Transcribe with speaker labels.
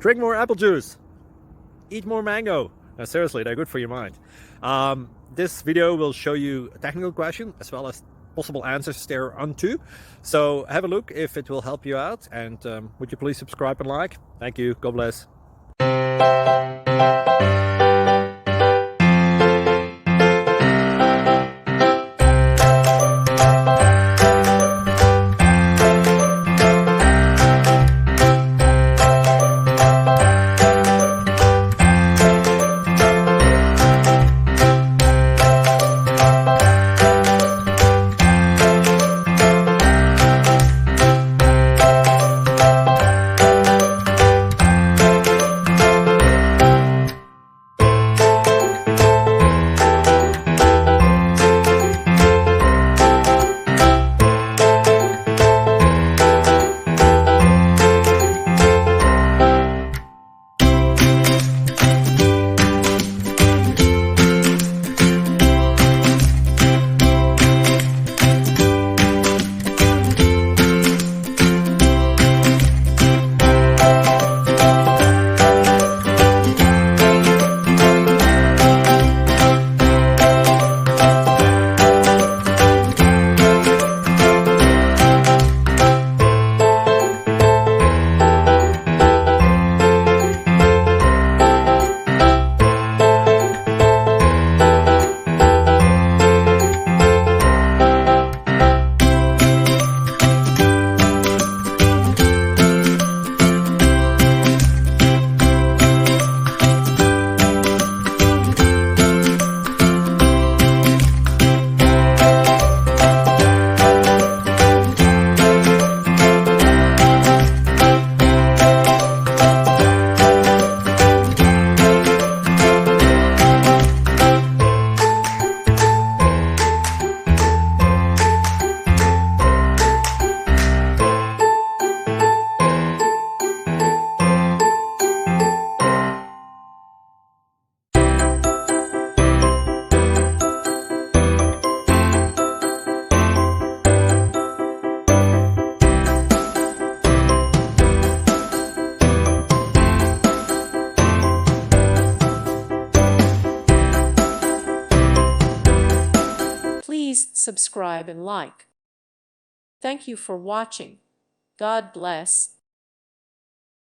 Speaker 1: Drink more apple juice. Eat more mango. No, seriously, they're good for your mind. This video will show you a technical question as well as possible answers thereunto. So have a look if it will help you out, and would you please subscribe and like? Thank you. God bless.
Speaker 2: Please subscribe and like. Thank you for watching. God bless.